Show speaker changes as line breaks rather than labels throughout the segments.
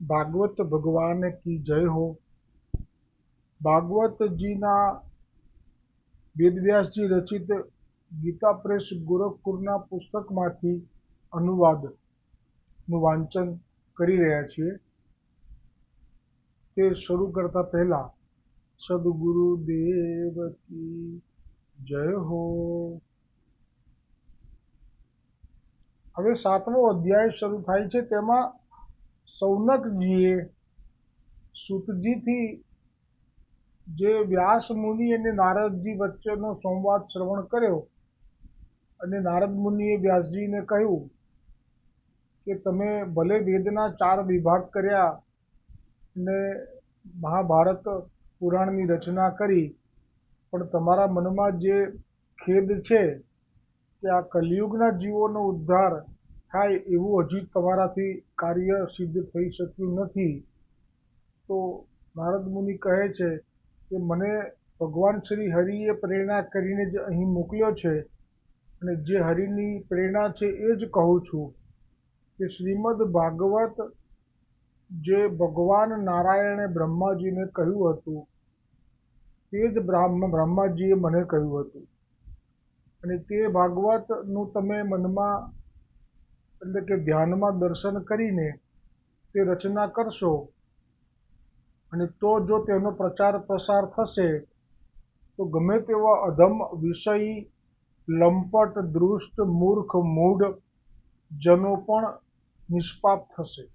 भागवत भगवान की जय हो। भागवत जी ना વેદવ્યાસ જી રચિત ગીતા પ્રેસ ગોરખપુરના પુસ્તકમાંથી અનુવાદનું વાંચન કરી રહ્યા છીએ। તે શરૂ કરતા પહેલા સદગુરુદેવ કી જય હો। હવે 7મો અધ્યાય શરૂ થાય છે। તેમાં સૌનકજીએ સૂતજીથી જે વ્યાસ મુનિ અને નારદજી વચ્ચેનો સંવાદ શ્રવણ કર્યો અને નારદ મુનિએ વ્યાસજીને કહ્યું કે તમે ભલે વેદના 4 વિભાગ કર્યા અને મહાભારત પુરાણની રચના કરી, પણ તમારા મનમાં જે ખેદ છે કે આ કલિયુગના જીવોનો ઉદ્ધાર થાય એવું હજી તમારાથી કાર્ય સિદ્ધ થઈ શક્યું નથી। તો નારદ મુનિ કહે છે કે મને ભગવાન શ્રી હરિએ પ્રેરણા કરીને જ અહીં મોકલ્યો છે અને જે હરિની પ્રેરણા છે એ જ કહું છું કે શ્રીમદ ભાગવત જે ભગવાન નારાયણે બ્રહ્માજીને કહ્યું હતું તે જ બ્રહ્માજીએ મને કહ્યું હતું અને તે ભાગવતનું તમે મનમાં એટલે કે ધ્યાનમાં દર્શન કરીને તે રચના કરશો અને તો જો તેનો પ્રચાર પ્રસાર થશે તો ગમે તેવા અધમ વિષયી લંપટ દૃષ્ટ મૂર્ખ મૂઢ જનો પણ નિષ્પાપ થશે।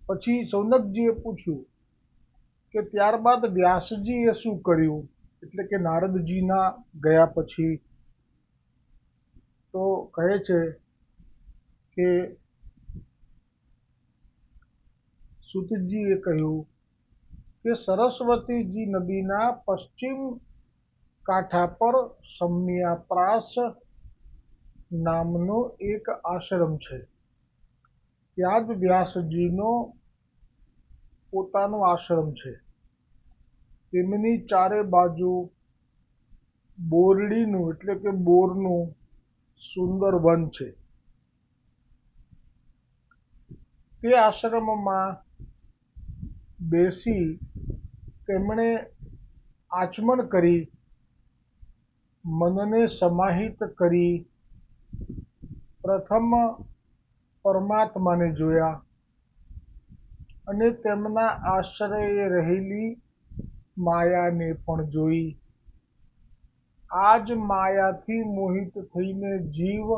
પછી સૌનકજીએ પૂછ્યું કે ત્યારબાદ વ્યાસજીએ શું કર્યું, એટલે કે નારદજીના ગયા પછી। તો કહે છે કે સૂતજીએ કહ્યું કે સરસ્વતીજી નદીના પશ્ચિમ કાંઠા પર સમ્યાપ્રાસ નામનો એક આશ્રમ છે। ત્યાં જ વ્યાસજીનો પોતાનો આશ્રમ છે। તેમની ચારે બાજુ બોરડીનું એટલે કે બોરનું સુંદર વન છે। તે આશ્રમમાં બેસી તેમણે આચમન કરી મનને સમાહિત કરી પ્રથમ પરમાત્માને જોયા અને તેમના આશ્રયે રહેલી માયાને પણ જોઈ। આ જ માયાથી મોહિત થઈને જીવ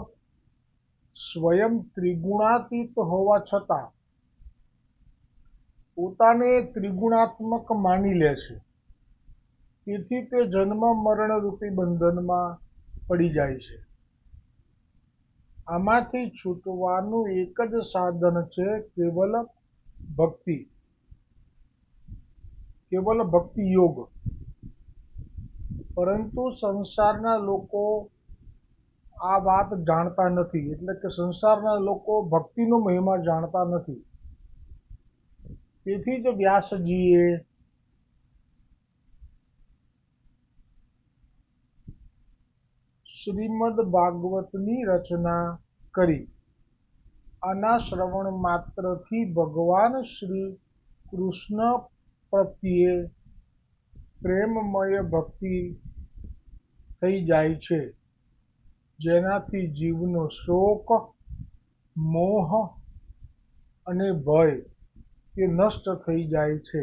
સ્વયં ત્રિગુણાતીત હોવા છતાં પોતાને ત્રિગુણાત્મક માની લે છે। તેથી તે જન્મ મરણ રૂપી બંધનમાં પડી જાય છે। આમાંથી છૂટવાનું એક જ સાધન છે, કેવલ ભક્તિ, કેવલ ભક્તિ યોગ। પરંતુ સંસારના લોકો આ વાત જાણતા નથી, એટલે કે સંસારના લોકો ભક્તિનો મહિમા જાણતા નથી। તેથી જ વ્યાસજીએ શ્રીમદ ભાગવતની રચના કરી। આના શ્રવણ માત્રથી ભગવાન શ્રી કૃષ્ણ પ્રત્યે પ્રેમમય ભક્તિ થઈ જાય છે, જેનાથી જીવનો શોક, મોહ અને ભય એ નષ્ટ થઈ જાય છે।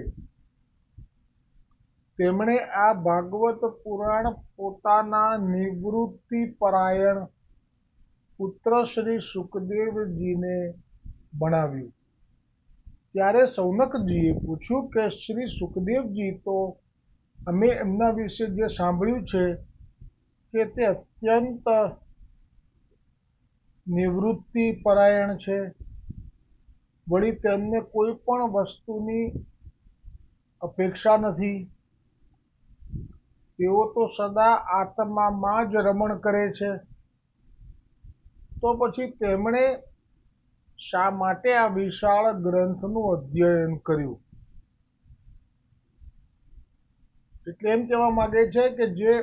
તેમણે આ ભાગવત પુરાણ પોતાના નિવૃત્તિપરાયણ પુત્ર શ્રી સુખદેવજીને ભણાવ્યું। ત્યારે સૌનકજીએ પૂછ્યું કે શ્રી સુખદેવજી, તો અમે એમના વિશે જે સાંભળ્યું છે કે તે અત્યંત નિવૃત્તિપરાયણ છે, વળી તેમને કોઈ પણ વસ્તુની અપેક્ષા નથી, તેઓ તો સદા આત્મામાં જ રમણ કરે છે, તો પછી તેમણે શા માટે આ વિશાળ ગ્રંથનું અધ્યયન કર્યું? એટલે એમ કહેવા માંગે છે કે જે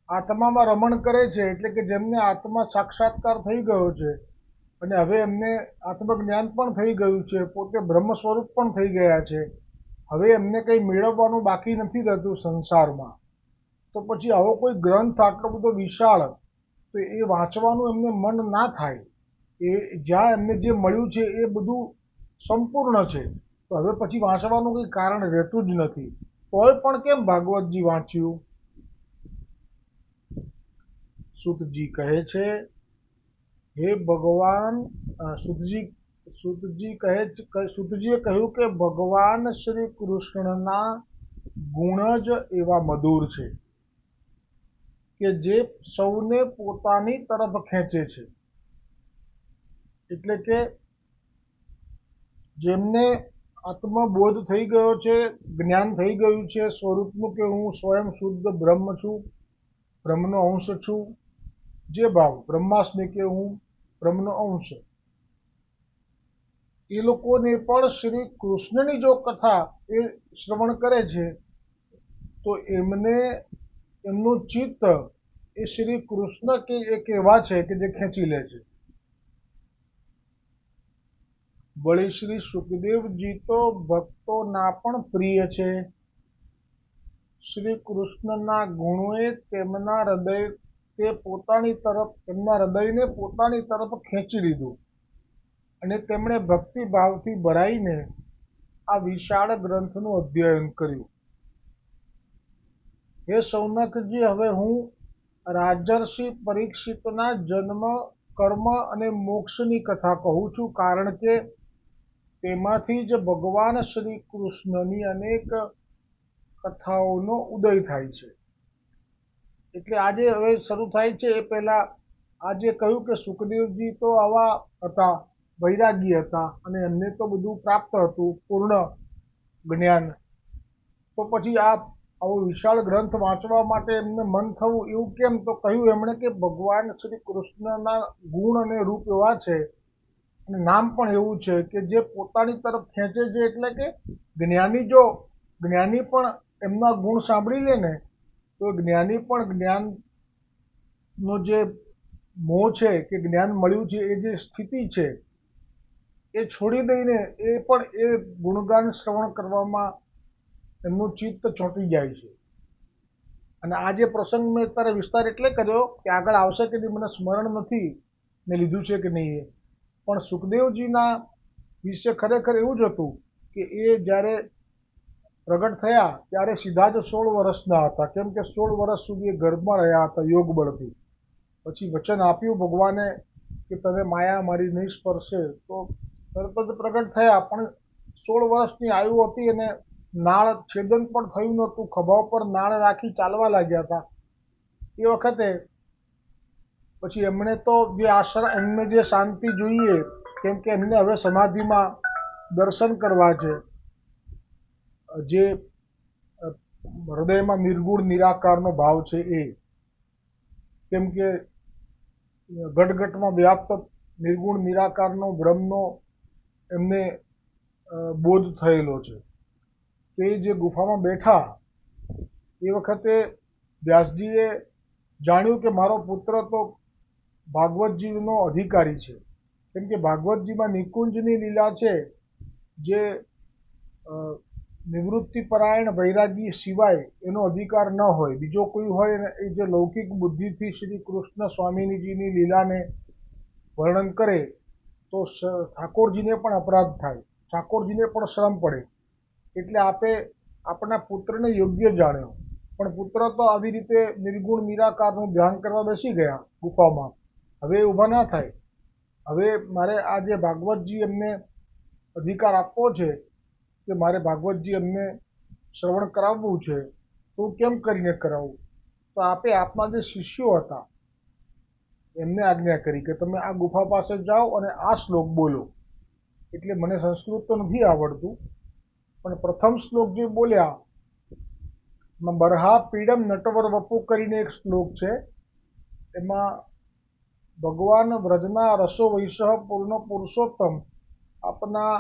આત્મામાં રમણ કરે છે, એટલે કે જેમને આત્મા સાક્ષાત્કાર થઈ ગયો છે અને હવે એમને આત્મજ્ઞાન પણ થઈ ગયું છે, પોતે બ્રહ્મ સ્વરૂપ પણ થઈ ગયા છે. હવે એમને કંઈ મેળવવાનું બાકી નથી રહેતું સંસારમાં. તો પછી આવો કોઈ ગ્રંથ આટલો બધો વિશાળ, તો એ વાંચવાનું એમને મન ના થાય. એ જ્યાં એમને જે મળ્યું છે એ બધું સંપૂર્ણ છે, તો હવે પછી વાંચવાનું કંઈ કારણ રહેતું જ નથી. તોય પણ કેમ ભાગવતજી વાંચ્યું? સૂતજી કહે છે, હે ભગવાન, સૂતજીએ કહ્યું કે ભગવાન શ્રી કૃષ્ણના ગુણ જ એવા મધુર છે કે જે સૌને પોતાની તરફ ખેંચે છે. એટલે કે જેમને આત્મબોધ થઈ ગયો છે, જ્ઞાન થઈ ગયું છે સ્વરૂપનું, કે હું સ્વયં શુદ્ધ બ્રહ્મ છું, બ્રહ્મનો અંશ છું, જે ભાવ બ્રહ્માસ્મિ, કે હું બ્રહ્મનો અંશ, એ લોકોને પણ શ્રી કૃષ્ણની જો કથા એ શ્રવણ કરે છે, તો એમનું ચિત્ત એ શ્રી કૃષ્ણ કે એક એવા છે કે જે ખેંચી લે છે. વળી શ્રી સુખદેવજી તો ભક્તોના પણ પ્રિય છે. શ્રી કૃષ્ણના ગુણોએ તેમના હૃદયને પોતાની તરફ ખેંચી લીધું, અને તેમણે ભક્તિભાવથી ભરાઈને આ વિશાળ ગ્રંથનું અધ્યયન કર્યું. હે સૌનકજી, હવે હું રાજર્ષિ પરીક્ષિતના જન્મ, કર્મ અને મોક્ષની કથા કહું છું, કારણ કે તેમાંથી જ ભગવાન શ્રી કૃષ્ણની અનેક કથાઓનો ઉદય થાય છે. એટલે આજે હવે શરૂ થાય છે એ પહેલા આજે કહ્યું કે સુખદેવજી તો આવા હતા, વૈરાગી હતા, અને એમને તો બધું પ્રાપ્ત હતું, પૂર્ણ જ્ઞાન. તો પછી આવો વિશાળ ગ્રંથ વાંચવા માટે એમને મન થવું એવું કેમ? તો કહ્યું એમણે કે ભગવાન શ્રી કૃષ્ણના ગુણ અને રૂપ એવા છે, અને નામ પણ એવું છે કે જે પોતાની તરફ ખેંચે છે. એટલે કે જ્ઞાની પણ એમના ગુણ સાંભળી લે ને, તો જ્ઞાની પણ જ્ઞાનનો જે મોહ છે, કે જ્ઞાન મળ્યું છે એ જે સ્થિતિ છે, એ છોડી દઈને એ પણ એ ગુણગાન શ્રવણ કરવામાં એમનું ચિત્ત ચોંટી જાય છે. અને આ જે પ્રસંગ મેં અત્યારે વિસ્તાર એટલે કર્યો કે આગળ આવશે કે નહીં મને સ્મરણ નથી ને લીધું છે કે નહીં, પણ સુખદેવજીના વિશે ખરેખર એવું જ હતું કે એ જ્યારે પ્રગટ થયા ત્યારે સીધા જ 16 વર્ષના હતા, કેમ કે 16 વર્ષ સુધી એ ગર્ભમાં રહ્યા હતા યોગ બળથી. પછી વચન આપ્યું ભગવાને કે તને માયા મારી નહીં સ્પર્શે, તો તરત જ પ્રગટ થયા. પણ 16 વર્ષની આયુ હતી અને નાળ છેદન પણ થયું નહોતું, ખભા ઉપર નાળ રાખી ચાલવા લાગ્યા હતા. એ વખતે પછી એમણે તો એમને જે શાંતિ જોઈએ, કેમ કે એમને હવે સમાધિમાં દર્શન કરવા છે, જે હૃદયમાં નિર્ગુણ નિરાકારનો ભાવ છે એ, કેમ કે ઘટઘટમાં વ્યાપ્ત નિર્ગુણ નિરાકારનો બ્રહ્મનો એમને બોધ થયેલો છે. તે જે ગુફામાં બેઠા એ વખતે વ્યાસજીએ જાણ્યું કે મારો પુત્ર તો ભાગવતજીનો અધિકારી છે, કેમ કે ભાગવતજીમાં નિકુંજની લીલા છે, જે નિવૃત્તિપરાયણ વૈરાગી સિવાય એનો અધિકાર ન હોય, બીજો કોઈ હોય ને એ જે લૌકિક બુદ્ધિથી શ્રી કૃષ્ણ સ્વામીજીની લીલાને વર્ણન કરે તો ઠાકોરજીને પણ અપરાધ થાય, ઠાકોરજીને પણ શ્રમ પડે. એટલે આપણા પુત્રને યોગ્ય જાણ્યો, પણ પુત્ર તો આવી રીતે નિર્ગુણ નિરાકારનું ધ્યાન કરવા બેસી ગયા ગુફામાં. હવે ઊભા ના થાય. હવે મારે આ જે ભાગવતજી એમને અધિકાર આપવો છે કે મારે ભાગવતજી એમને શ્રવણ કરાવવું છે, તો હું કેમ કરીને કરાવું? તો આપના જે શિષ્યો હતા એમને આજ્ઞા કરી કે તમે આ ગુફા પાસે જાઓ અને આ શ્લોક બોલો. એટલે મને સંસ્કૃત તો નથી આવડતું, પણ પ્રથમ શ્લોક જે બોલ્યા, બરહા પીડમ નટવર વપુ કરીને એક શ્લોક છે, એમાં ભગવાન વ્રજના રસો વૈશ પૂર્ણ પુરુષોત્તમ આપના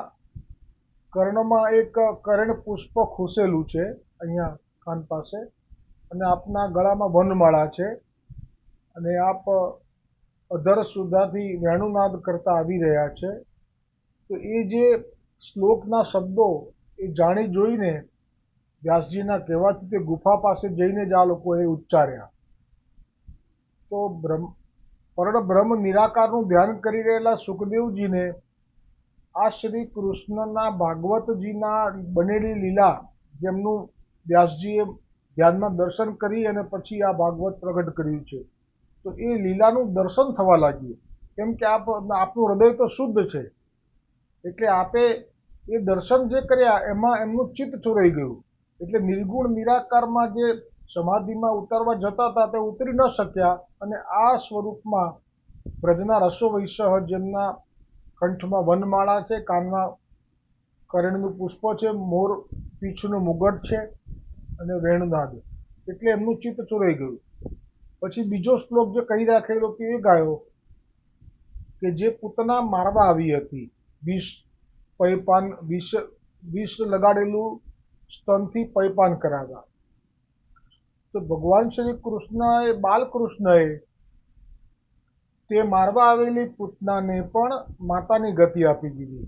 કર્ણમાં એક કરણ પુષ્પ ખુસેલું છે અહીંયા કાન પાસે, અને આપના ગળામાં વનમાળા છે, અને આપ અધર સુધાથી વેણુનાદ કરતા આવી રહ્યા છે. તો એ જે શ્લોકના શબ્દો એ જાણી જોઈને વ્યાસજીના કહેવાથી તે ગુફા પાસે જઈને જ આ લોકોએ ઉચ્ચાર્યા. તો પરબ્રહ્મ નિરાકારનું ધ્યાન કરી રહેલા સુખદેવજીને આ શ્રી કૃષ્ણના ભાગવતજીના બનેલી લીલા, જેમનું વ્યાસજીએ ધ્યાનમાં દર્શન કરી અને પછી આ ભાગવત પ્રગટ કર્યું છે, તો એ લીલાનું દર્શન થવા લાગ્યું. કેમ કે આપનું હૃદય તો શુદ્ધ છે, એટલે આપે એ દર્શન જે કર્યા એમાં એમનું ચિત્ત ચોરાઈ ગયું. એટલે નિર્ગુણ નિરાકારમાં જે સમાધિમાં ઉતરવા જતા હતા તે ઉતરી ન શક્યા અને આ સ્વરૂપમાં બ્રજના રસો વૈશ્ય, જેમના કંઠમાં વનમાળા છે, કાનમાં કરેણનું પુષ્પ છે, મોર પીછનું મુગટ છે અને વેણુનાદ, એટલે એમનું ચિત્ત ચોરાઈ ગયું. પછી બીજો શ્લોક જે કહી રાખેલો તે એ ગાયો કે જે પૂતના મારવા આવી હતી, વિષ લગાડેલું સ્તનથી પયપાન કરાવ્યા. તો ભગવાન શ્રી કૃષ્ણએ, બાલકૃષ્ણએ તે મારવા આવેલી પૂતનાને પણ માતાની ગતિ આપી દીધી.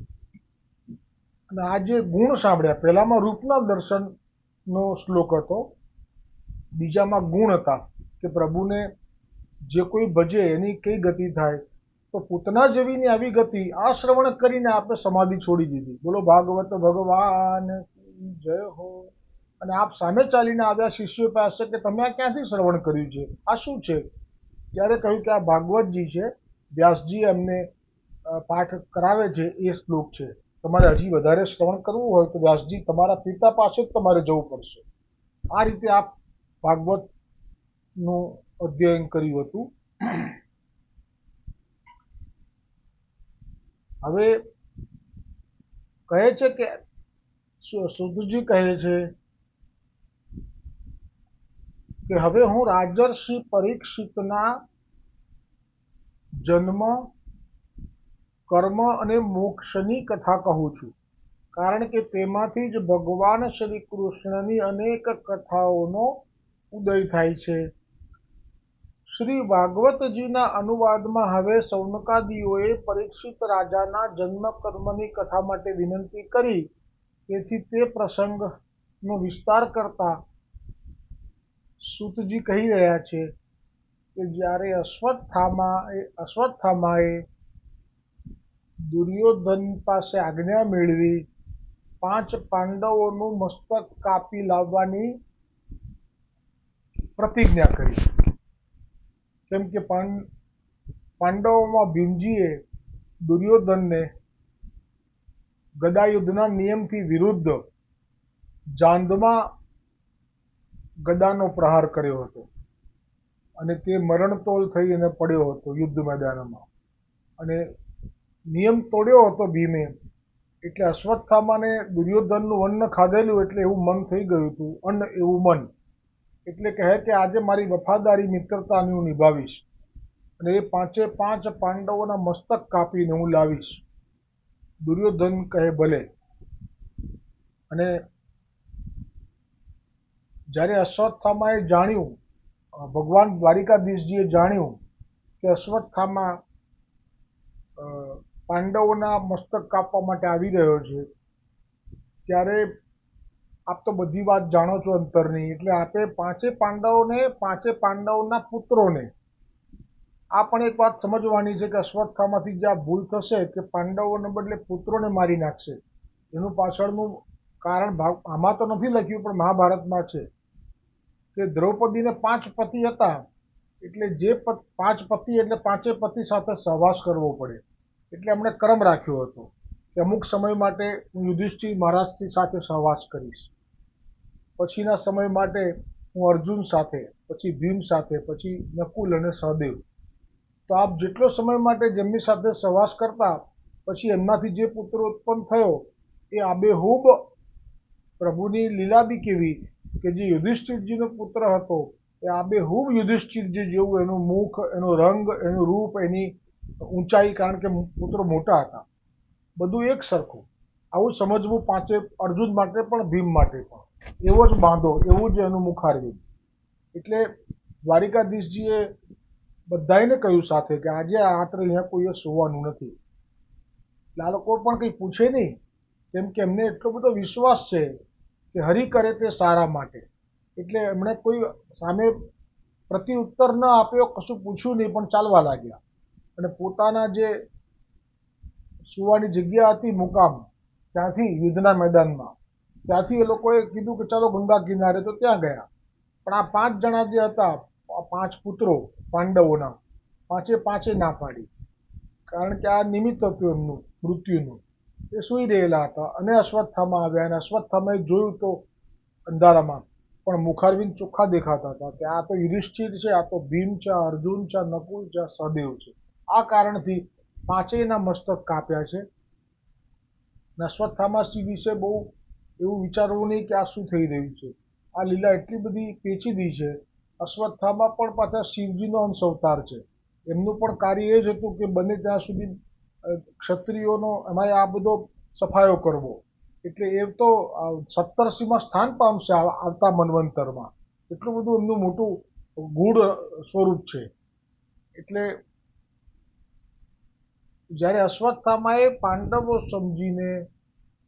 અને આ જે ગુણ સાંભળ્યા, પહેલામાં રૂપના દર્શનનો શ્લોક હતો, બીજામાં ગુણ હતા કે પ્રભુને જે કોઈ ભજે એની કઈ ગતિ થાય. તો પૂતના જેવીની આવી ગતિ આ શ્રવણ કરીને આપણે સમાધિ છોડી દીધી. બોલો ભાગવત ભગવાન જય હો. અને આપ સામે ચાલીને આવ્યા શિષ્યો પાસે કે તમે આ ક્યાંથી શ્રવણ કર્યું છે, આ શું છે? ત્યારે કહ્યું કે આ ભાગવતજી છે, વ્યાસજી એમને પાઠ કરાવે છે, એ શ્લોક છે. તમારે હજી વધારે શ્રવણ કરવું હોય તો વ્યાસજી તમારા પિતા પાસે જ તમારે જવું પડશે. આ રીતે આપ ભાગવતનું અધ્યયન કર્યું હતું. હવે કહે છે કે સુતજી કહે છે કે હવે હું રાજર્ષિ પરીક્ષિતના જન્મ, કર્મ અને મોક્ષની કથા કહું છું, કારણ કે તેમાંથી જ ભગવાન શ્રી કૃષ્ણની અનેક કથાઓનો ઉદય થાય છે. શ્રી ભાગવતજીના અનુવાદમાં હવે સૌનકાદિઓએ પરીક્ષિત રાજાના જન્મ કર્મની કથા માટે વિનંતી કરી. તેથી તે પ્રસંગનો વિસ્તાર કરતા સૂતજી કહી રહ્યા છે કે જ્યારે અશ્વત્થામાએ દુર્યોધન પાસે આજ્ઞા મેળવી 5 પાંડવોનું મસ્તક કાપી લાવવાની પ્રતિજ્ઞા કરી. કેમ કે પાંડવોમાં ભીમજીએ દુર્યોધનને ગદાયુદ્ધના નિયમથી વિરુદ્ધ જાંદમાં ગદાનો પ્રહાર કર્યો હતો અને તે મરણતોલ થઈ અને પડ્યો હતો યુદ્ધ મેદાનમાં. અને નિયમ તોડ્યો હતો ભીમે, એટલે અશ્વત્થામાને દુર્યોધનનું અન્ન ખાધેલું એટલે એવું મન થઈ ગયું હતું, અન્ન એવું મન. એટલે કહે કે આજે મારી વફાદારી મિત્રતાની હું નિભાવીશ અને એ 5 પાંડવોના મસ્તક કાપીને હું લાવીશ. દુર્યોધન કહે ભલે. અને જ્યારે અશ્વત્થામાએ જાણ્યું, ભગવાન દ્વારિકાધીશજીએ જાણ્યું કે અશ્વત્થામા પાંડવોના મસ્તક કાપવા માટે આવી રહ્યો છે, ત્યારે આપ તો બધી વાત જાણો છો અંતરની, એટલે આપે 5 પાંડવોને, 5 પાંડવોના પુત્રોને, આ પણ એક વાત સમજવાની છે કે અશ્વત્થામાથી જે આ ભૂલ થશે કે પાંડવોને બદલે પુત્રોને મારી નાખશે, એનું પાછળનું કારણ આમાં તો નથી લખ્યું પણ મહાભારતમાં છે કે દ્રૌપદીને 5 પતિ હતા, એટલે જે 5 પતિ એટલે 5 પતિ સાથે સહવાસ કરવો પડે. એટલે એમણે ક્રમ રાખ્યો હતો કે અમુક સમય માટે હું યુધિષ્ઠિર મહારાજની સાથે સહવાસ કરીશ, પછીના સમય માટે હું અર્જુન સાથે, પછી ભીમ સાથે, પછી નકુલ અને સહદેવ. તો આપ જેટલો સમય માટે જેમની સાથે સહવાસ કરતા, પછી એમનાથી જે પુત્ર ઉત્પન્ન થયો એ આબેહૂબ પ્રભુની લીલા બી કેવી કે જે યુધિષ્ઠિરજીનો પુત્ર હતો એ આબેહૂબ યુધિષ્ઠિરજી જેવું એનું મુખ, એનો રંગ, એનું રૂપ, એની ઊંચાઈ, કારણ કે પુત્રો મોટા હતા, બધું એક સરખું. આવું સમજવું 5 અર્જુન માટે પણ ભીમ માટે પણ એવો જ બાંધો, એવું જ એનું મુખારવિંદ. એટલે દ્વારિકાધીશજીએ બધાને કહ્યું સાથે કે આજે રાત્રે અહીંયા કોઈએ સુવાનું નથી. એટલે આ લોકો પણ કંઈ પૂછે નહીં, કેમ કે એમને એટલો બધો વિશ્વાસ છે કે હરિ કરે તે સારા માટે. એટલે એમણે કોઈ સામે પ્રત્યુત્તર ન આપ્યો, કશું પૂછ્યું નહીં, પણ ચાલવા લાગ્યા. અને પોતાના જે સુવાની જગ્યા હતી મુકામ, ત્યાંથી યુદ્ધના મેદાનમાં, ત્યાંથી એ લોકોએ કીધું કે ચાલો ગંગા કિનારે, તો ત્યાં ગયા. પણ આ 5 જણા જે હતા, 5 પુત્રો પાંડવોના, પાંચે ના પાડી, કારણ કે આ નિમિત્ત હતું એમનું મૃત્યુનું. એ સૂઈ રહેલા હતા અને અશ્વત્થામા આવ્યા, અને અશ્વત્થામાએ જોયું તો અંધારામાં, પણ મુખારવિંદ ચોખ્ખા દેખાતા હતા કે આ તો યુધિષ્ઠિર છે, આ તો ભીમ છે, આ અર્જુન છે, આ નકુલ છે, આ સહદેવ છે. આ કારણથી પાંચેયના મસ્તક કાપ્યા છે. અશ્વત્થામાસિંહ વિશે બહુ એવું વિચારવું નહીં કે આ શું થઈ રહ્યું છે. આ લીલા એટલી બધી પેચીદી છે. અશ્વત્થામા પણ પાછા શિવજીનો અંશ અવતાર છે. એમનું પણ કાર્ય એ જ હતું કે બને ત્યાં સુધી ક્ષત્રિયોનો એમાં આ બધો સફાયો કરવો. એટલે એ તો 70 સ્થાન પામશે આવતા મન્વંતરમાં. એટલું બધું એમનું મોટું ગૂઢ સ્વરૂપ છે. એટલે જ્યારે અશ્વત્થામાએ પાંડવો સમજીને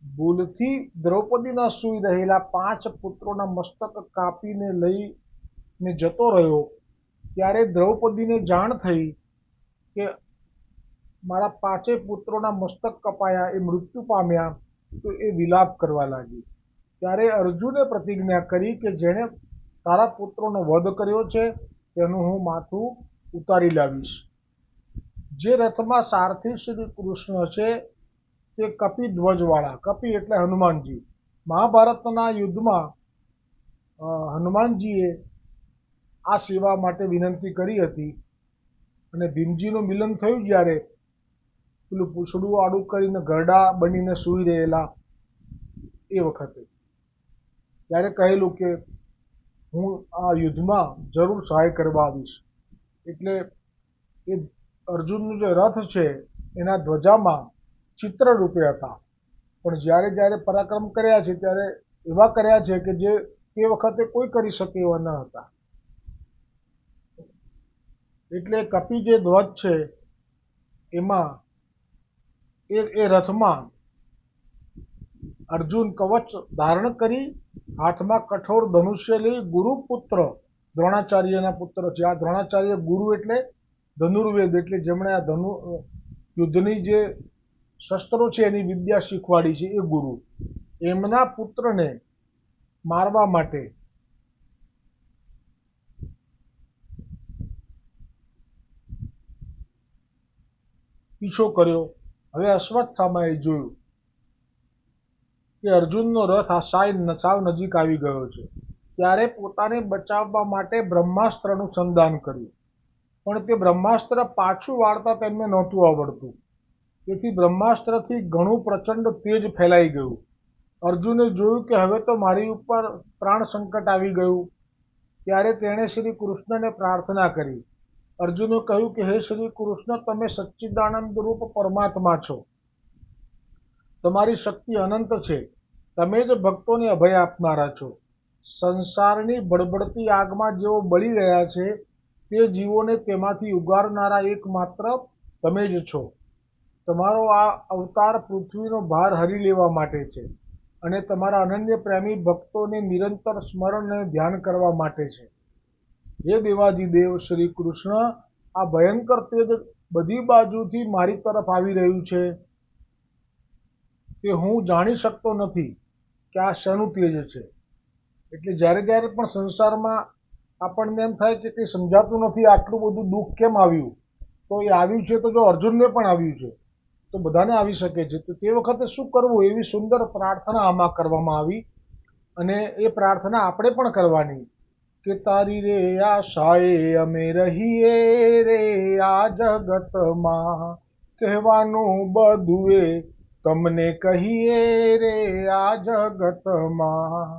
ભૂલથી દ્રૌપદીના સૂઈ રહેલા 5 પુત્રોના મસ્તક કાપીને લઈને જતો રહ્યો, ત્યારે દ્રૌપદીને જાણ થઈ કે મારા 5 પુત્રોના મસ્તક કપાયા, એ મૃત્યુ પામ્યા. તો એ વિલાપ કરવા લાગી. ત્યારે અર્જુને પ્રતિજ્ઞા કરી કે જેણે તારા પુત્રોનો વધ કર્યો છે તેનું હું માથું ઉતારી લાવીશ. જે રથમાં સારથી શ્રી કૃષ્ણ છે તે કપી ધ્વજવાળા, કપી એટલે હનુમાનજી. મહાભારતના યુદ્ધમાં હનુમાનજીએ આ સેવા માટે વિનંતી કરી હતી, અને ભીમજીનું મિલન થયું જ્યારે પેલું પૂંછડું આડું કરીને ગરડા બનીને સૂઈ રહેલા એ વખતે, ત્યારે કહેલું કે હું આ યુદ્ધમાં જરૂર સહાય કરવા આવીશ. એટલે એ અર્જુનનું જે રથ છે એના ધ્વજામાં ચિત્ર રૂપે હતા, પણ જ્યારે જ્યારે પરાક્રમ કર્યા છે ત્યારે એવા કર્યા છે કે જે તે વખતે કોઈ કરી શકે એવા ન હતા. એટલે કપી જે ધ્વજ છે એમાં એ રથમાં અર્જુન કવચ ધારણ કરી, હાથમાં કઠોર ધનુષ્ય લઈ, ગુરુપુત્ર દ્રોણાચાર્યના પુત્ર છે. આ દ્રોણાચાર્ય ગુરુ એટલે ધનુર્વેદ, એટલે જેમણે આ યુદ્ધની જે શસ્ત્રો છે એની વિદ્યા શીખવાડી છે એ ગુરુ. એમના પુત્રને મારવા માટે પીછો કર્યો. હવે અશ્વત્થામાએ જોયું કે અર્જુનનો રથ સાવ નજીક આવી ગયો છે. ત્યારે પોતાને બચાવવા માટે બ્રહ્માસ્ત્રનું સંધાન કર્યું, પણ તે બ્રહ્માસ્ત્ર પાછું વાળતા તેમને નહોતું આવડતું. તેથી બ્રહ્માસ્ત્રથી ઘણું પ્રચંડ તેજ ફેલાઈ ગયું. અર્જુને જોયું કે હવે તો મારી ઉપર પ્રાણ સંકટ આવી ગયું. ત્યારે તેણે શ્રી કૃષ્ણને પ્રાર્થના કરી. અર્જુને કહ્યું કે હે શ્રી કૃષ્ણ, તમે સચ્ચિદાનંદ રૂપ પરમાત્મા છો, તમારી શક્તિ અનંત છે, તમે જ ભક્તોને અભય આપનારા છો. સંસારની બળબડતી આગમાં જેઓ બળી રહ્યા છે તે જીવોને તેમાંથી ઉગારનારા એકમાત્ર તમે જ છો. તમારો આ અવતાર પૃથ્વીનો ભાર હરી લેવા માટે છે, અને તમારા અનન્ય પ્રેમી ભક્તોને નિરંતર સ્મરણ અને ધ્યાન કરવા માટે છે. હે દેવાધિદેવ શ્રી કૃષ્ણ, આ ભયંકર તેજ બધી બાજુથી મારી તરફ આવી રહ્યું છે તે હું જાણી શકતો નથી કે આ શેનું તેજ છે. એટલે જ્યારે જ્યારે પણ સંસારમાં આપણને એમ થાય કે કંઈ સમજાતું નથી, આટલું બધું દુઃખ કેમ આવ્યું, તો એ આવ્યું છે તો જો અર્જુનને પણ આવ્યું છે તો બધાને આવી શકે છે. તો તે વખતે શું કરવું, એવી સુંદર પ્રાર્થના આમાં કરવામાં આવી. અને એ પ્રાર્થના આપણે પણ કરવાની કે તારી રે આશાએ અમે રહીએ રે આ જગતમાં, કહેવાનું બધું એ તમને કહીએ રે આ જગતમાં,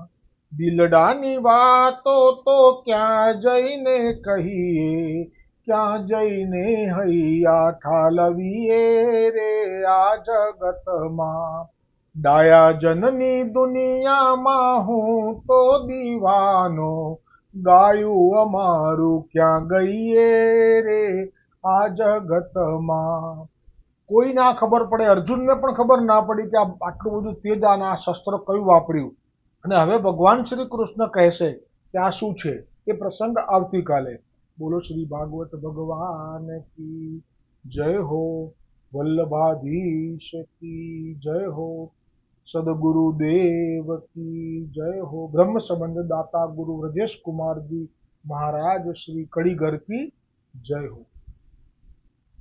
દિલડાની વાતો તો ક્યાં જઈને કહીએ, ક્યાં જઈને હૈયા ઠાલવીએ રે આ જગતમાં, ડાયા જનની દુનિયામાં હું તો દીવાનો, ગાયું અમારું ક્યાં ગઈએ રે આ જગતમાં. કોઈ ના ખબર પડે, અર્જુનને પણ ખબર ના પડી કે આટલું બધું તેજ આ શસ્ત્ર કયું વાપર્યું. અને હવે ભગવાન શ્રી કૃષ્ણ કહેશે કે આ શું છે. એ પ્રસંગ આવતીકાલે. બોલો શ્રી ભાગવત ભગવાન કી જય હો. વલ્લભાધીશ કી જય હો. સદગુરુદેવ કી જય હો. બ્રહ્મ સંબંધ દાતા ગુરુ વ્રजेश कुमार जी महाराज श्री कड़ीगर की जय हो.